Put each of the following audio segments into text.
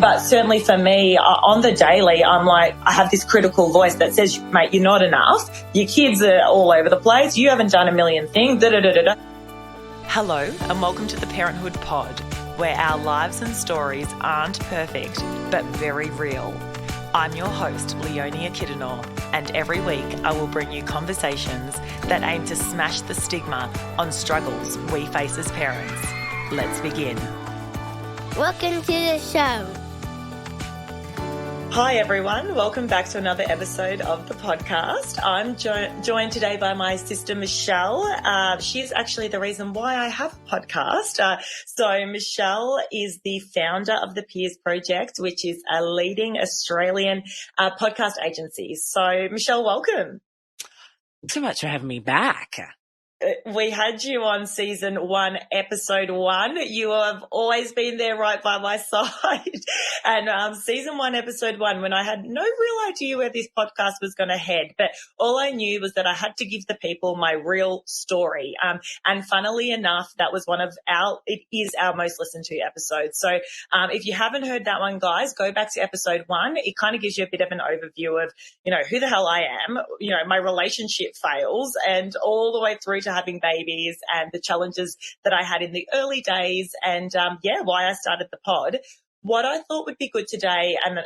But certainly for me, on the daily, I'm like, I have this critical voice that says, mate, you're not enough. Your kids are all over the place. You haven't done a million things. Da-da-da-da-da. Hello and welcome to the Parenthood Pod, where our lives and stories aren't perfect, but very real. I'm your host, Leonie, and every week I will bring you conversations that aim to smash the stigma on struggles we face as parents. Let's begin. Welcome to the show. Hi everyone, welcome back to another episode of the podcast. I'm joined today by my sister Michelle. She's actually the reason why I have a podcast. So Michelle is the founder of the Peers Project, which is a leading Australian podcast agency. So Michelle, welcome. Thanks so much for having me back. We had you on season 1, episode 1. You have always been there right by my side. And season 1, episode 1, when I had no real idea where this podcast was going to head, but all I knew was that I had to give the people my real story. And funnily enough, that was it is our most listened to episode. So if you haven't heard that one, guys, go back to episode 1. It kind of gives you a bit of an overview of, who the hell I am, my relationship fails and all the way through to having babies and the challenges that I had in the early days and, why I started the pod. What I thought would be good today, and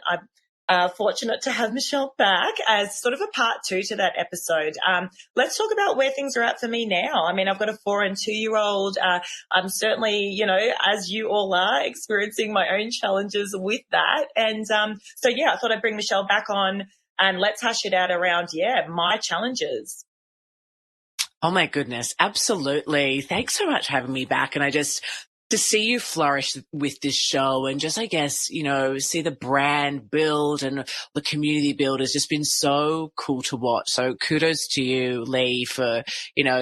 I'm fortunate to have Michelle back as sort of a part 2 to that episode. Let's talk about where things are at for me now. I mean, I've got a 4 and 2-year-old. I'm certainly, as you all are, experiencing my own challenges with that. And I thought I'd bring Michelle back on and let's hash it out around, my challenges. Oh my goodness, absolutely. Thanks so much for having me back. And to see you flourish with this show and just, I guess, see the brand build and the community build has just been so cool to watch. So kudos to you, Lee, for,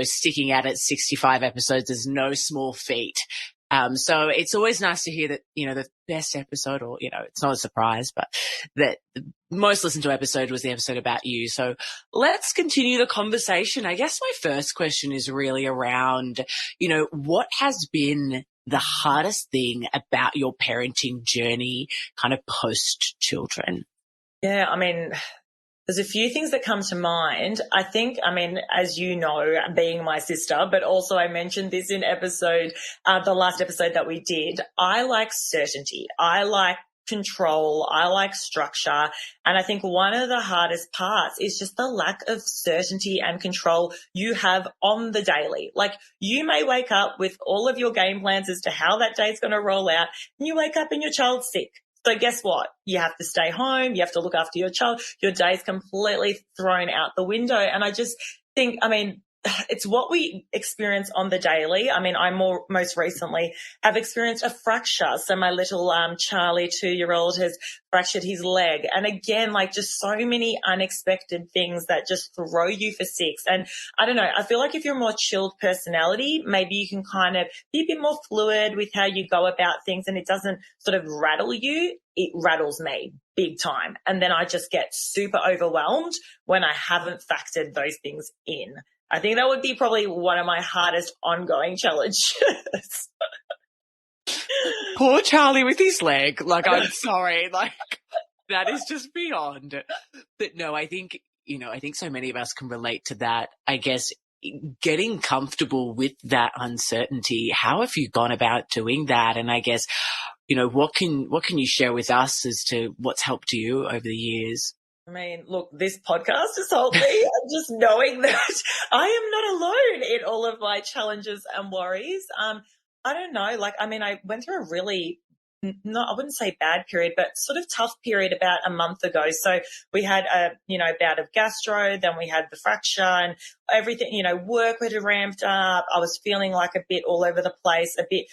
sticking at it 65 episodes is no small feat. So it's always nice to hear that, the best episode or, it's not a surprise, but that the most listened to episode was the episode about you. So let's continue the conversation. I guess my first question is really around, what has been the hardest thing about your parenting journey kind of post children? Yeah, I mean, there's a few things that come to mind. I think, as you know, being my sister, but also I mentioned this in the last episode that we did, I like certainty. I like control. I like structure. And I think one of the hardest parts is just the lack of certainty and control you have on the daily. Like you may wake up with all of your game plans as to how that day is going to roll out and you wake up and your child's sick. So guess what? You have to stay home. You have to look after your child. Your day's completely thrown out the window. And I just think, it's what we experience on the daily. I most recently have experienced a fracture. So my little Charlie 2-year-old has fractured his leg. And again, just so many unexpected things that just throw you for 6. And I don't know, I feel like if you're a more chilled personality, maybe you can kind of be a bit more fluid with how you go about things and it doesn't sort of rattle you. It rattles me big time. And then I just get super overwhelmed when I haven't factored those things in. I think that would be probably one of my hardest ongoing challenges. Poor Charlie with his leg. I'm sorry. That is just beyond. But no, I think so many of us can relate to that. I guess getting comfortable with that uncertainty. How have you gone about doing that? And I guess, what can you share with us as to what's helped you over the years? Look, this podcast has helped me and just knowing that I am not alone in all of my challenges and worries. I don't know, I went through a really, I wouldn't say bad period, but sort of tough period about a month ago. So we had a bout of gastro, then we had the fracture and everything, work had ramped up. I was feeling like a bit all over the place, a bit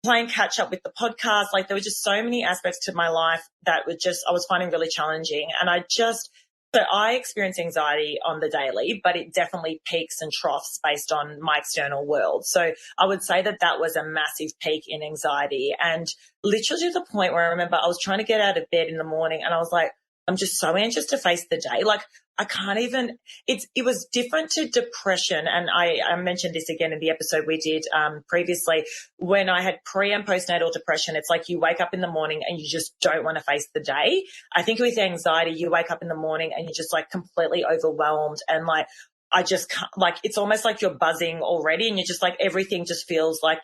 playing catch up with the podcast. There were just so many aspects to my life that I was finding really challenging. And I experience anxiety on the daily, but it definitely peaks and troughs based on my external world. So I would say that was a massive peak in anxiety and literally to the point where I remember I was trying to get out of bed in the morning and I was like, I'm just so anxious to face the day. I can't even, it was different to depression. And I mentioned this again in the episode we did previously. When I had pre and postnatal depression, it's like you wake up in the morning and you just don't want to face the day. I think with anxiety, you wake up in the morning and you're just like completely overwhelmed and like, I just can't, like, it's almost like you're buzzing already and you're just like, everything just feels like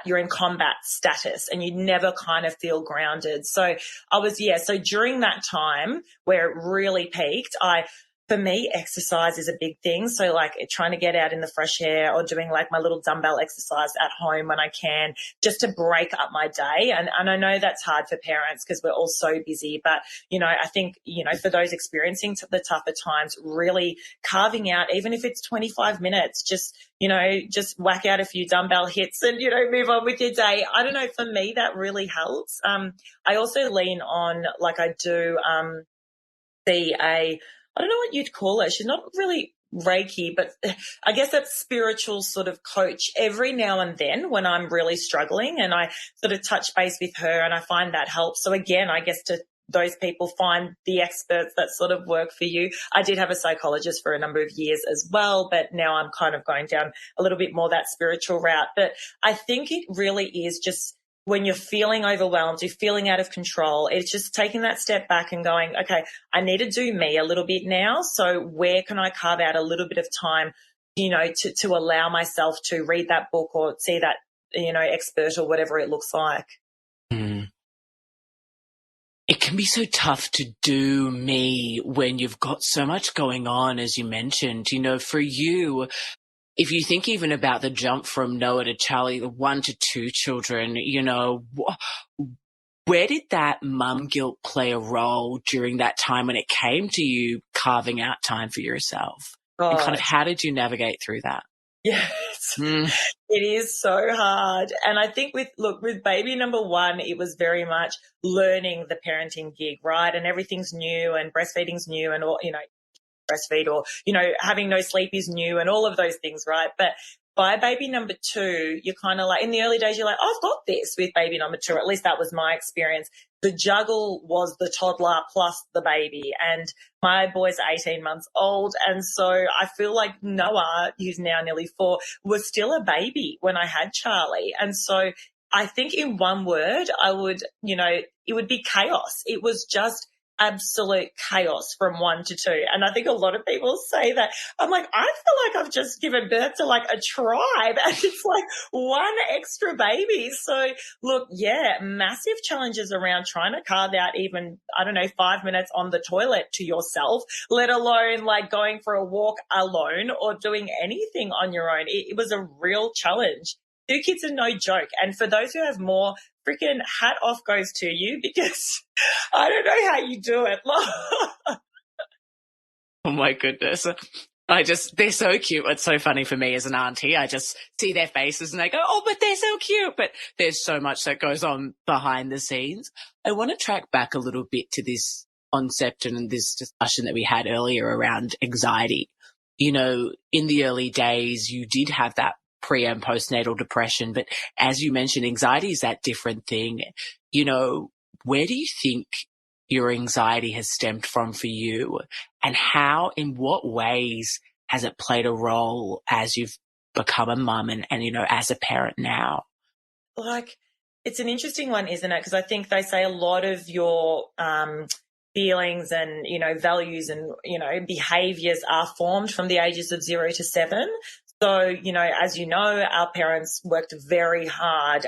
you're in combat status and you never kind of feel grounded. So so during that time where it really peaked, for me, exercise is a big thing. So like trying to get out in the fresh air or doing like my little dumbbell exercise at home when I can, just to break up my day. And I know that's hard for parents because we're all so busy, but, I think, for those experiencing the tougher times, really carving out, even if it's 25 minutes, just whack out a few dumbbell hits and, move on with your day. I don't know. For me, that really helps. I also lean on, like I do, I don't know what you'd call her. She's not really Reiki, but I guess that's spiritual sort of coach every now and then when I'm really struggling, and I sort of touch base with her and I find that helps. So again, I guess to those people, find the experts that sort of work for you. I did have a psychologist for a number of years as well, but now I'm kind of going down a little bit more that spiritual route. But I think it really is just when you're feeling overwhelmed, you're feeling out of control, it's just taking that step back and going, okay, I need to do me a little bit now. So where can I carve out a little bit of time, to allow myself to read that book or see that, expert or whatever it looks like. Mm. It can be so tough to do me when you've got so much going on, as you mentioned. For you, if you think even about the jump from Noah to Charlie, the 1 to 2 children, where did that mum guilt play a role during that time when it came to you carving out time for yourself? And kind of how did you navigate through that? Yes, It is so hard. And I think with baby number 1, it was very much learning the parenting gig, right? And everything's new and breastfeeding's new and all, breastfeed or, having no sleep is new and all of those things, right? But by baby number 2, you're kind of like, in the early days, you're like, oh, I've got this with baby number 2. At least that was my experience. The juggle was the toddler plus the baby, and my boy's 18 months old. And so I feel like Noah, who's now nearly 4, was still a baby when I had Charlie. And so I think in one word, it would be chaos. It was just absolute chaos from 1 to 2. And I think a lot of people say that. I'm like, I feel like I've just given birth to like a tribe and it's like 1 extra baby. So look, massive challenges around trying to carve out even, 5 minutes on the toilet to yourself, let alone like going for a walk alone or doing anything on your own. It was a real challenge. 2 kids are no joke. And for those who have more, freaking hat off goes to you, because I don't know how you do it. Oh my goodness. They're so cute. It's so funny for me as an auntie. I just see their faces and I go, oh, but they're so cute. But there's so much that goes on behind the scenes. I want to track back a little bit to this concept and this discussion that we had earlier around anxiety. In the early days, you did have that pre and postnatal depression. But as you mentioned, anxiety is that different thing. Where do you think your anxiety has stemmed from for you, and in what ways has it played a role as you've become a mum and as a parent now? Like, it's an interesting one, isn't it? Because I think they say a lot of your feelings and, values and, behaviors are formed from the ages of 0 to 7. So, as you know, our parents worked very hard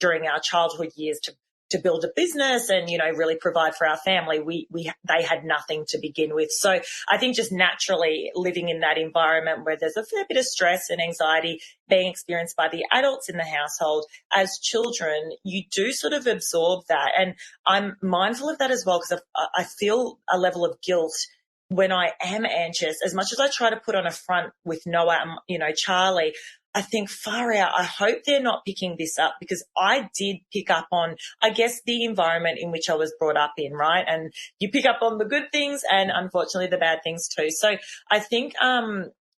during our childhood years to build a business and, really provide for our family. They had nothing to begin with. So I think just naturally living in that environment where there's a fair bit of stress and anxiety being experienced by the adults in the household, as children, you do sort of absorb that. And I'm mindful of that as well, because I feel a level of guilt when I am anxious. As much as I try to put on a front with Noah and, Charlie, I think far out, I hope they're not picking this up, because I did pick up on, I guess, the environment in which I was brought up in, right? And you pick up on the good things and unfortunately the bad things too. So I think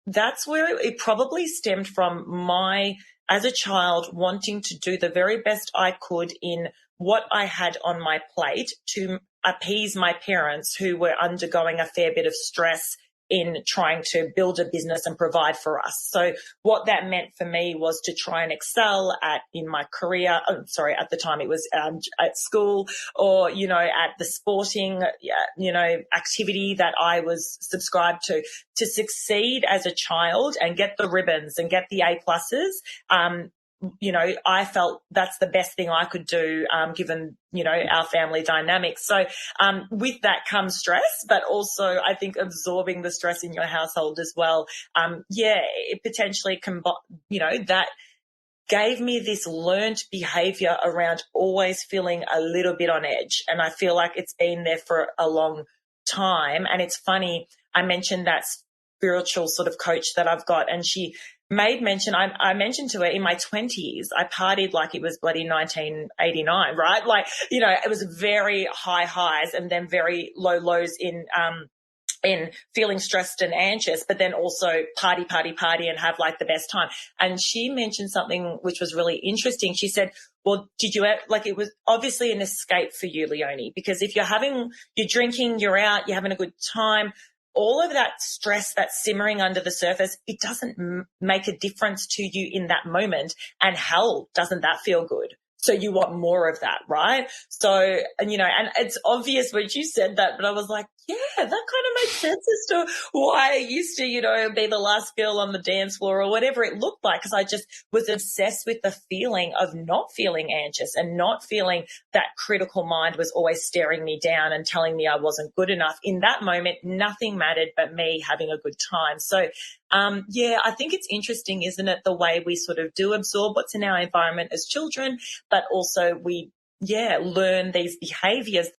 that's where it probably stemmed from, my, as a child, wanting to do the very best I could in what I had on my plate to appease my parents who were undergoing a fair bit of stress in trying to build a business and provide for us. So what that meant for me was to try and excel in my career. At the time it was at school, or, at the sporting, activity that I was subscribed to succeed as a child and get the ribbons and get the A pluses. I felt that's the best thing I could do, given, our family dynamics. So with that comes stress, but also I think absorbing the stress in your household as well. It potentially that gave me this learned behavior around always feeling a little bit on edge. And I feel like it's been there for a long time. And it's funny, I mentioned that spiritual sort of coach that I've got, and she made mention, I mentioned to her in my 20s, I partied like it was bloody 1989, right? Like, it was very high highs and then very low lows in feeling stressed and anxious, but then also party and have like the best time. And she mentioned something which was really interesting. She said, well, did you it was obviously an escape for you, Leonie, because if you're drinking, you're out, you're having a good time, all of that stress that's simmering under the surface, it doesn't make a difference to you in that moment. And hell, doesn't that feel good? So you want more of that, right? So, and it's obvious when you said that, but I was like, yeah, that kind of makes sense as to why I used to, be the last girl on the dance floor or whatever it looked like, because I just was obsessed with the feeling of not feeling anxious and not feeling that critical mind was always staring me down and telling me I wasn't good enough. In that moment, nothing mattered but me having a good time. So, I think it's interesting, isn't it, the way we sort of do absorb what's in our environment as children, but also we, learn these behaviors.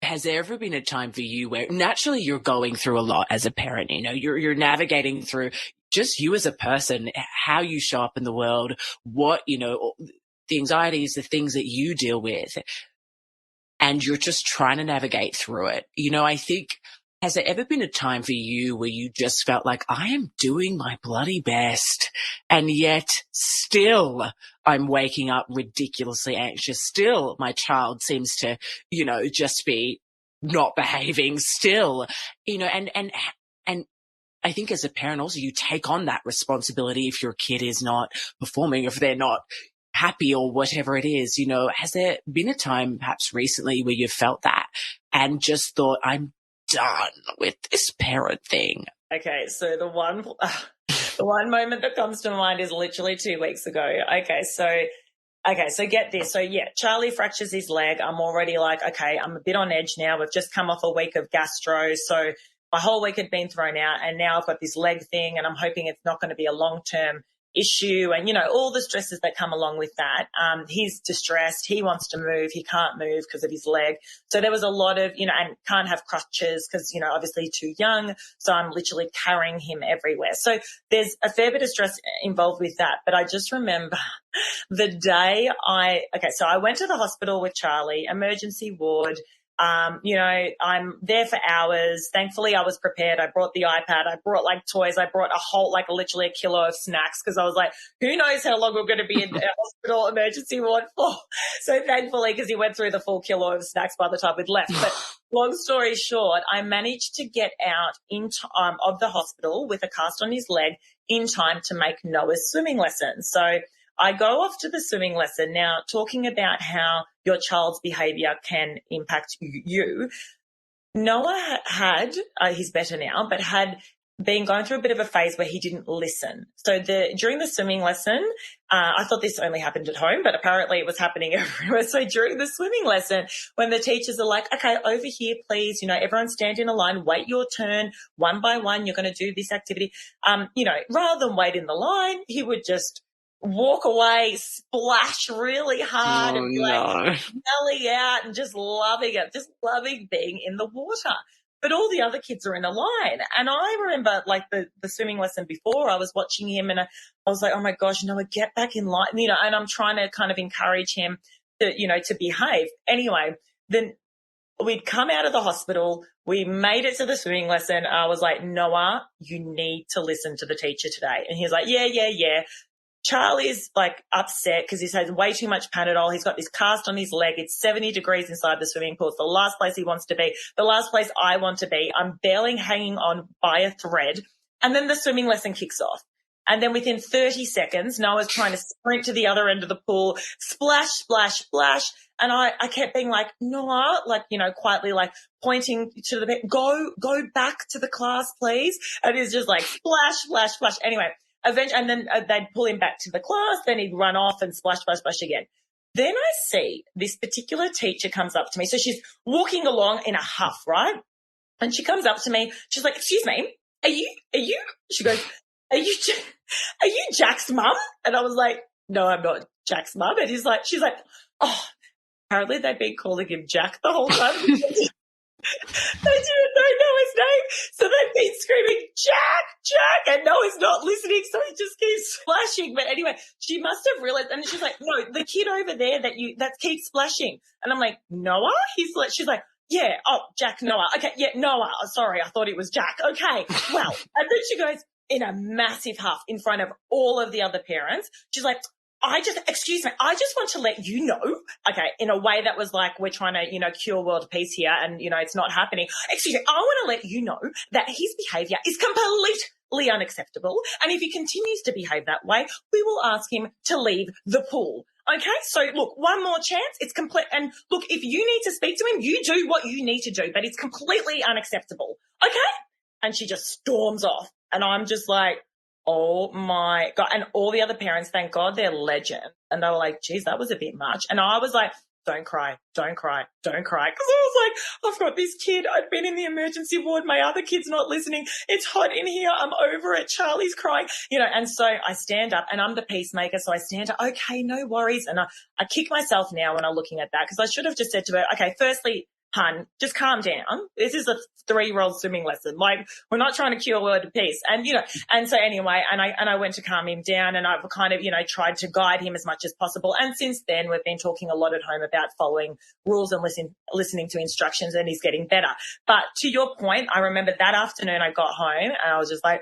Has there ever been a time for you where naturally you're going through a lot as a parent, you're navigating through just you as a person, how you show up in the world, what, the anxieties, the things that you deal with, and you're just trying to navigate through it. I think, has there ever been a time for you where you just felt like I am doing my bloody best and yet still I'm waking up ridiculously anxious? Still my child seems to, just be not behaving still, and I think as a parent also you take on that responsibility if your kid is not performing, if they're not happy or whatever it is. Has there been a time perhaps recently where you felt that and just thought, I'm done with this parent thing? Okay, so the one moment that comes to mind is literally 2 weeks ago. Okay, so get this. So Charlie fractures his leg. I'm already like, okay, I'm a bit on edge now. We've just come off a week of gastro, so my whole week had been thrown out, and now I've got this leg thing, and I'm hoping it's not going to be a long-term issue, and all the stresses that come along with that. He's distressed, he wants to move, he can't move because of his leg, so there was a lot of and can't have crutches because obviously too young, so I'm literally carrying him everywhere. So there's a fair bit of stress involved with that. But I just remember the day so I went to the hospital with Charlie, emergency ward. I'm there for hours. Thankfully, I was prepared. I brought the iPad. I brought toys. I brought literally a kilo of snacks because I was like, who knows how long we're going to be in a hospital emergency ward for. So thankfully, because he went through the full kilo of snacks by the time we'd left. But long story short, I managed to get out in time of the hospital with a cast on his leg in time to make Noah's swimming lesson. So I go off to the swimming lesson. Now, talking about how your child's behavior can impact you, Noah had, he's better now, but had been going through a bit of a phase where he didn't listen. So during the swimming lesson, I thought this only happened at home, but apparently it was happening everywhere. So during the swimming lesson, when the teachers are like, okay, over here, please, everyone stand in a line, wait your turn, one by one, you're going to do this activity. Rather than wait in the line, he would just walk away, splash really hard, and belly out, and just loving it, just loving being in the water. But all the other kids are in a line. And I remember the swimming lesson before, I was watching him and I was like, oh my gosh, Noah, get back in line, and I'm trying to kind of encourage him to behave. Anyway, then we'd come out of the hospital, we made it to the swimming lesson. I was like, Noah, you need to listen to the teacher today. And he was like, yeah. Charlie's like upset because he's had way too much Panadol. He's got this cast on his leg. It's 70 degrees inside the swimming pool. It's the last place he wants to be, the last place I want to be. I'm barely hanging on by a thread. And then the swimming lesson kicks off. And then within 30 seconds, Noah's trying to sprint to the other end of the pool, splash, splash, splash. And I kept being like, Noah, like, you know, quietly like pointing to the, go back to the class, please. And he's just like splash, splash, splash. Anyway, eventually, and then they'd pull him back to the class. Then he'd run off and splash, splash, splash again. Then I see this particular teacher comes up to me. So she's walking along in a huff, right? And she comes up to me. She's like, excuse me, are you, she goes, are you Jack's mum? And I was like, no, I'm not Jack's mum. And she's like, oh, apparently they've been calling him Jack the whole time. They didn't know his name. So they've been screaming, Jack, and Noah's not listening, so he just keeps splashing. But anyway, she must have realized, and she's like, no, the kid over there that keeps splashing. And I'm like, Noah? She's like, yeah, oh, Jack, Noah. Okay, yeah, Noah. Oh, sorry, I thought it was Jack. Okay, well. And then she goes in a massive huff in front of all of the other parents. She's like, excuse me, I just want to let you know, okay, in a way that was like, we're trying to, you know, cure world peace here and, you know, it's not happening. Excuse me, I want to let you know that his behavior is completely unacceptable. And if he continues to behave that way, we will ask him to leave the pool. Okay, so look, one more chance. It's complete. And look, if you need to speak to him, you do what you need to do, but it's completely unacceptable. Okay? And she just storms off. And I'm just like, oh my God. And all the other parents, thank God, they're legend. And they were like, geez, that was a bit much. And I was like, don't cry, don't cry, don't cry. Because I was like, I've got this kid. I've been in the emergency ward. My other kid's not listening. It's hot in here. I'm over it. Charlie's crying. You know, and so I stand up and I'm the peacemaker. So I stand up, okay, no worries. And I kick myself now when I'm looking at that because I should have just said to her, okay, firstly, hun, just calm down. This is a 3-year-old swimming lesson. Like, we're not trying to cure world peace. And, you know, and so anyway, and I went to calm him down and I've kind of, you know, tried to guide him as much as possible. And since then, we've been talking a lot at home about following rules and listening to instructions, and he's getting better. But to your point, I remember that afternoon I got home and I was just like,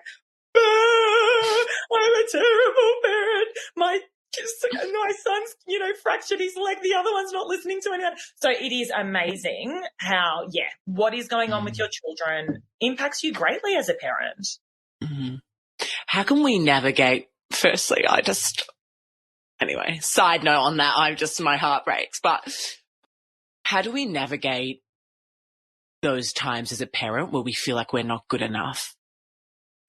I'm a terrible parent. My son's, you know, fractured his leg. The other one's not listening to anyone. So it is amazing how, yeah, what is going on with your children impacts you greatly as a parent. Mm-hmm. How can we navigate? Firstly, anyway, side note on that, my heart breaks. But how do we navigate those times as a parent where we feel like we're not good enough?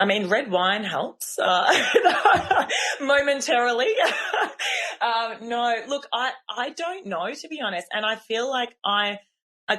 I mean, red wine helps momentarily. No, look, I don't know, to be honest. And I feel like I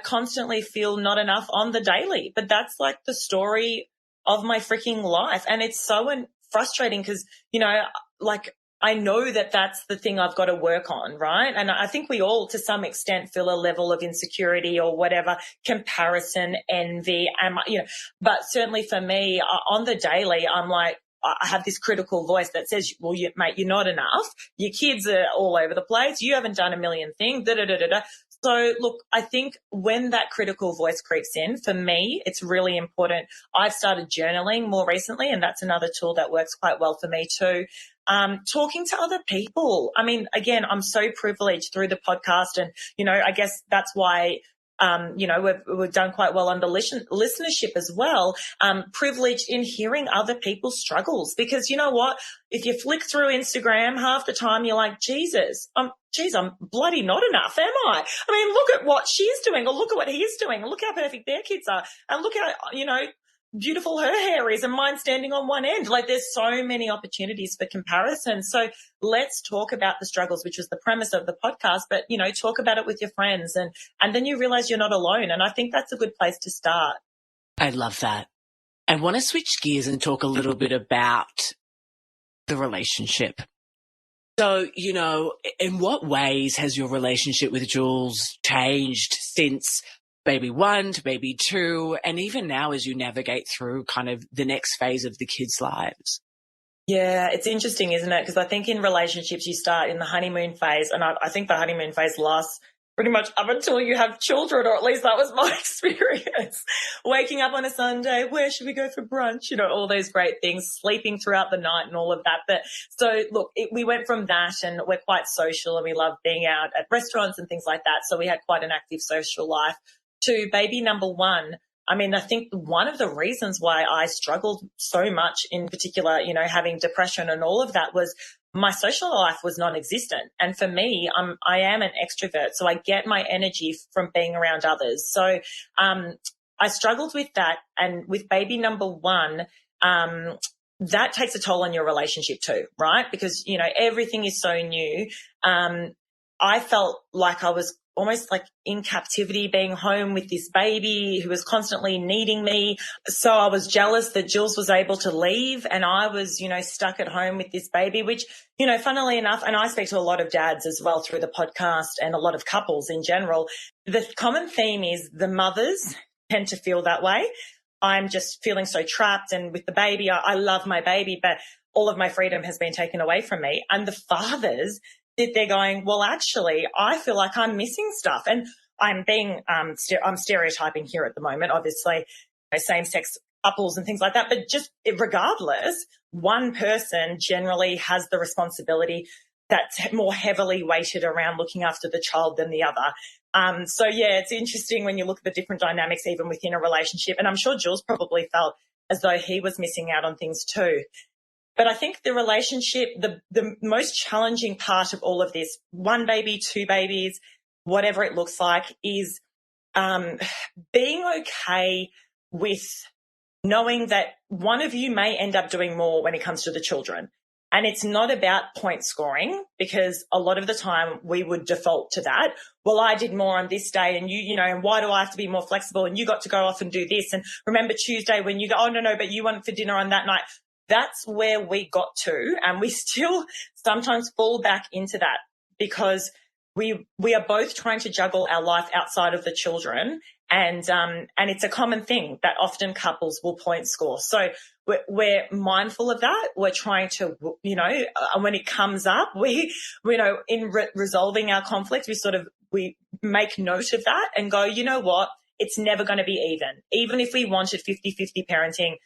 constantly feel not enough on the daily. But that's like the story of my freaking life. And it's so frustrating because, you know, like I know that that's the thing I've got to work on, right? And I think we all, to some extent, feel a level of insecurity or whatever, comparison, envy, you know. But certainly for me, on the daily, I'm like, I have this critical voice that says, well, mate, you're not enough. Your kids are all over the place. You haven't done a million things. Da, da, da, da, da. So, look, I think when that critical voice creeps in, for me, it's really important. I've started journaling more recently, and that's another tool that works quite well for me too. Talking to other people. I mean, again, I'm so privileged through the podcast, and, you know, I guess that's why, you know, we've done quite well under listenership as well. Privileged in hearing other people's struggles, because you know what? If you flick through Instagram, half the time you're like, I'm bloody not enough, am I? I mean, look at what she's doing, or look at what he's doing, and look how perfect their kids are, and look how, you know, beautiful her hair is and mine standing on one end. Like, there's so many opportunities for comparison. So let's talk about the struggles, which was the premise of the podcast, but, you know, talk about it with your friends, and then you realize you're not alone. And I think that's a good place to start. I love that. I want to switch gears and talk a little bit about the relationship. So, you know, in what ways has your relationship with Jules changed since baby 1 to baby 2, and even now as you navigate through kind of the next phase of the kids' lives? Yeah, it's interesting, isn't it? Because I think in relationships you start in the honeymoon phase, and I think the honeymoon phase lasts pretty much up until you have children, or at least that was my experience. Waking up on a Sunday, where should we go for brunch? You know, all those great things, sleeping throughout the night and all of that. But so look, we went from that, and we're quite social and we love being out at restaurants and things like that. So we had quite an active social life, to baby number one. I mean, I think one of the reasons why I struggled so much in particular, you know, having depression and all of that, was my social life was non-existent. And for me, I am an extrovert, so I get my energy from being around others. So I struggled with that. And with baby number one, that takes a toll on your relationship too, right? Because, you know, everything is so new. I felt like I was almost like in captivity, being home with this baby who was constantly needing me. So I was jealous that Jules was able to leave and I was, you know, stuck at home with this baby, which, you know, funnily enough, and I speak to a lot of dads as well through the podcast and a lot of couples in general, the common theme is the mothers tend to feel that way. I'm just feeling so trapped, and with the baby, I love my baby, but all of my freedom has been taken away from me. And the fathers, they're going, well, actually, I feel like I'm missing stuff. And I'm being, I'm stereotyping here at the moment, obviously, you know, same-sex couples and things like that. But just regardless, one person generally has the responsibility that's more heavily weighted around looking after the child than the other. So, yeah, it's interesting when you look at the different dynamics even within a relationship. And I'm sure Jules probably felt as though he was missing out on things too. But I think the relationship, the most challenging part of all of this, one baby, two babies, whatever it looks like, is being okay with knowing that one of you may end up doing more when it comes to the children. And it's not about point scoring, because a lot of the time we would default to that. Well, I did more on this day, and you know, and why do I have to be more flexible? And you got to go off and do this. And remember Tuesday when you go, oh, no, but you went for dinner on that night. That's where we got to, and we still sometimes fall back into that, because we are both trying to juggle our life outside of the children, and it's a common thing that often couples will point score. So we're mindful of that. We're trying to, you know, when it comes up, we you know, in resolving our conflict, we make note of that and go, you know what, it's never going to be even if we wanted 50-50 parenting.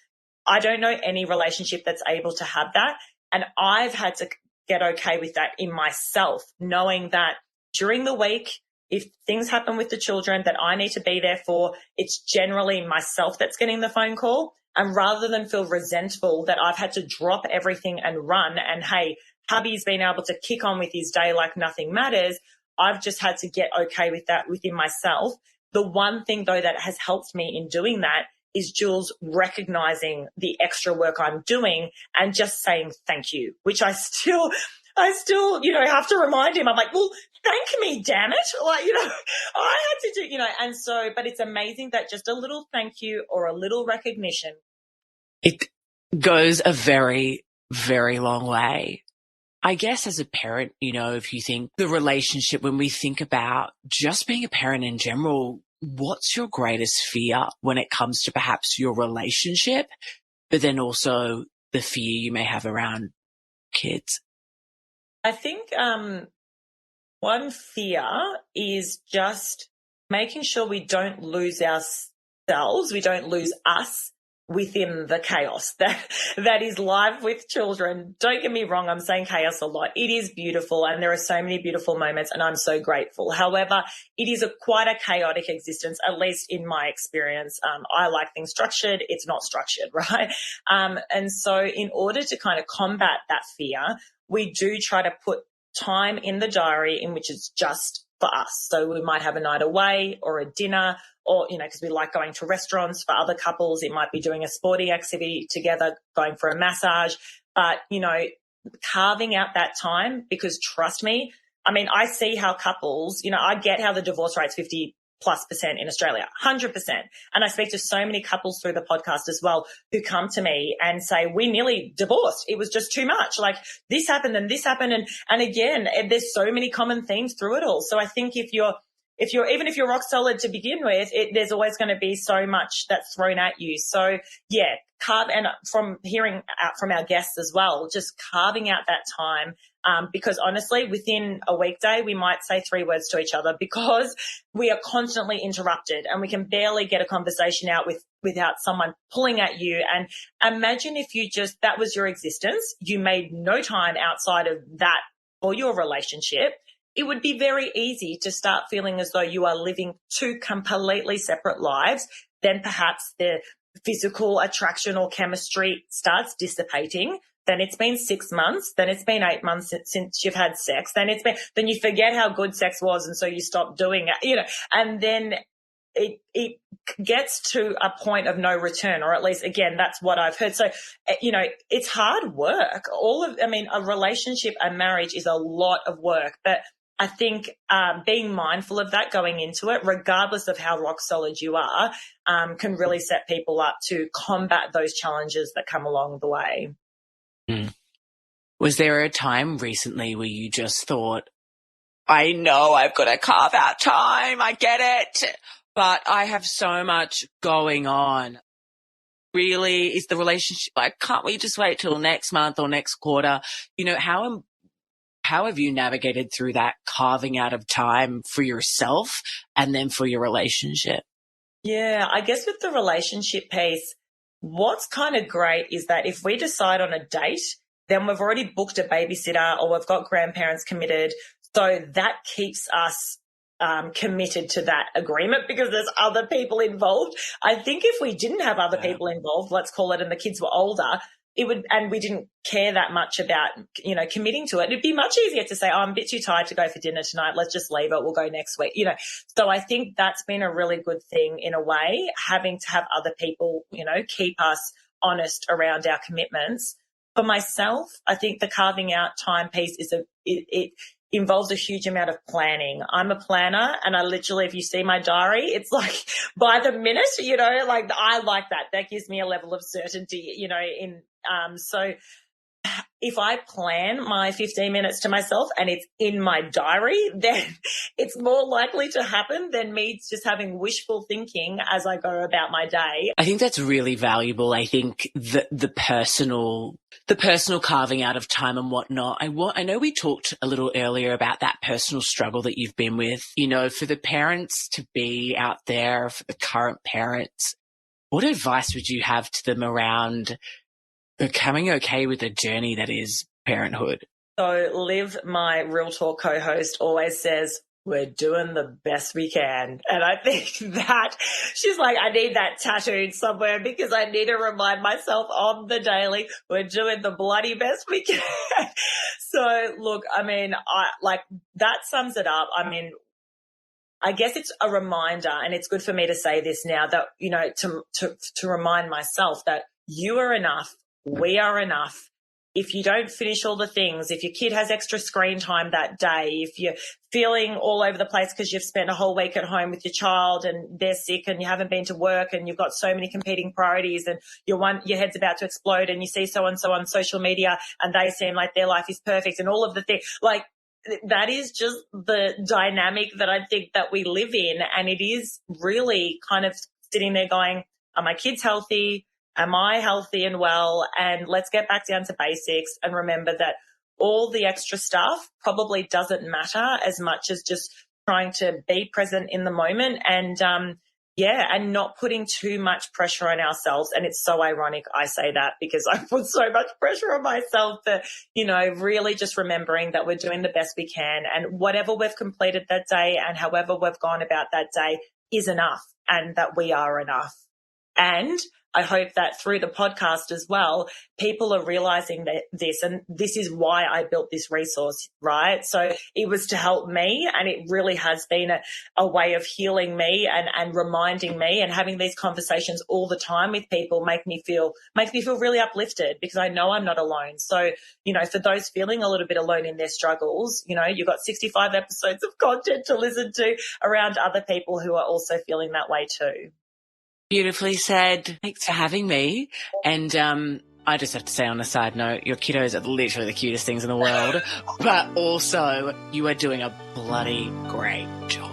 I don't know any relationship that's able to have that. And I've had to get okay with that in myself, knowing that during the week, if things happen with the children that I need to be there for, it's generally myself that's getting the phone call. And rather than feel resentful that I've had to drop everything and run, and hey, hubby's been able to kick on with his day like nothing matters, I've just had to get okay with that within myself. The one thing, though, that has helped me in doing that is Jules recognizing the extra work I'm doing and just saying thank you, which I still, you know, have to remind him. I'm like, well, thank me, damn it. Like, you know, I had to do, you know, and so, but it's amazing that just a little thank you or a little recognition. It goes a very, very long way. I guess as a parent, you know, if you think the relationship, when we think about just being a parent in general, what's your greatest fear when it comes to perhaps your relationship, but then also the fear you may have around kids? I think one fear is just making sure we don't lose ourselves, we don't lose us within the chaos that is life with children. Don't get me wrong, I'm saying chaos a lot. It is beautiful, and there are so many beautiful moments, and I'm so grateful. However, it is quite a chaotic existence, at least in my experience. I like things structured. It's not structured, right? And so in order to kind of combat that fear, we do try to put time in the diary in which it's just for us. So we might have a night away or a dinner, or, you know, because we like going to restaurants. For other couples, it might be doing a sporting activity together, going for a massage. But, you know, carving out that time, because trust me, I mean, I see how couples, you know, I get how the divorce rate's 50+% in Australia, 100%. And I speak to so many couples through the podcast as well who come to me and say, we nearly divorced. It was just too much. Like this happened and this happened. And again, there's so many common themes through it all. So I think if you're even if you're rock solid to begin with, there's always going to be so much that's thrown at you. So yeah, and from hearing out from our guests as well, just carving out that time. Because honestly, within a weekday, we might say 3 words to each other because we are constantly interrupted and we can barely get a conversation out without someone pulling at you. And imagine if that was your existence, you made no time outside of that for your relationship. It would be very easy to start feeling as though you are living 2 completely separate lives. Then perhaps the physical attraction or chemistry starts dissipating. Then it's been 6 months. Then it's been 8 months since you've had sex. Then you forget how good sex was, and so you stop doing it. And then it gets to a point of no return, or at least, again, that's what I've heard. So, it's hard work. A relationship, a marriage is a lot of work, but I think being mindful of that going into it, regardless of how rock solid you are, can really set people up to combat those challenges that come along the way. Mm. Was there a time recently where you just thought, I know I've got to carve out time, I get it, but I have so much going on. Really, is the relationship, can't we just wait till next month or next quarter? How have you navigated through that carving out of time for yourself and then for your relationship? Yeah, I guess with the relationship piece, what's kind of great is that if we decide on a date, then we've already booked a babysitter or we've got grandparents committed. So that keeps us committed to that agreement because there's other people involved. I think if we didn't have other people involved, let's call it, and the kids were older, and we didn't care that much about, committing to it, it'd be much easier to say, I'm a bit too tired to go for dinner tonight. Let's just leave it. We'll go next week, So I think that's been a really good thing in a way, having to have other people, keep us honest around our commitments. For myself, I think the carving out time piece it involves a huge amount of planning. I'm a planner, and I literally, if you see my diary, it's like by the minute, I like that. That gives me a level of certainty, so if I plan my 15 minutes to myself and it's in my diary, then it's more likely to happen than me just having wishful thinking as I go about my day. I think that's really valuable. I think the personal carving out of time and whatnot. I know we talked a little earlier about that personal struggle that you've been with, for the parents to be out there, for the current parents, what advice would you have to them around becoming okay with the journey that is parenthood? So Liv, my Real Talk co-host, always says, we're doing the best we can. And I think that she's like, I need that tattooed somewhere because I need to remind myself on the daily, we're doing the bloody best we can. So look, that sums it up. I guess it's a reminder, and it's good for me to say this now, that, to remind myself that you are enough. We are enough. If you don't finish all the things, if your kid has extra screen time that day, if you're feeling all over the place because you've spent a whole week at home with your child and they're sick and you haven't been to work and you've got so many competing priorities and your head's about to explode and you see so-and-so on social media and they seem like their life is perfect and all of the things, that is just the dynamic that I think that we live in. And it is really kind of sitting there going, are my kids healthy? Am I healthy and well? And let's get back down to basics and remember that all the extra stuff probably doesn't matter as much as just trying to be present in the moment and not putting too much pressure on ourselves. And it's so ironic I say that because I put so much pressure on myself that, really just remembering that we're doing the best we can and whatever we've completed that day and however we've gone about that day is enough and that we are enough. And I hope that through the podcast as well, people are realizing that and this is why I built this resource, right? So it was to help me, and it really has been a way of healing me and reminding me, and having these conversations all the time with people makes me feel really uplifted because I know I'm not alone. So, for those feeling a little bit alone in their struggles, you've got 65 episodes of content to listen to around other people who are also feeling that way too. Beautifully said. Thanks for having me. And I just have to say on a side note, your kiddos are literally the cutest things in the world, but also you are doing a bloody great job.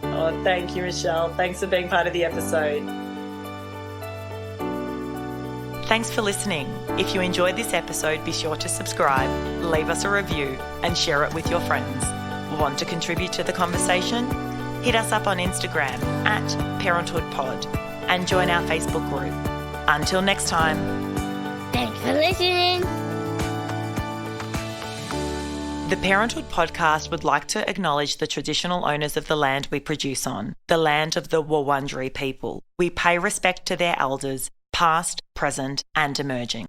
Oh, thank you, Michelle. Thanks for being part of the episode. Thanks for listening. If you enjoyed this episode, be sure to subscribe, leave us a review, and share it with your friends. Want to contribute to the conversation? Hit us up on Instagram @ParenthoodPod and join our Facebook group. Until next time. Thanks for listening. The Parenthood Podcast would like to acknowledge the traditional owners of the land we produce on, the land of the Wurundjeri people. We pay respect to their elders, past, present, and emerging.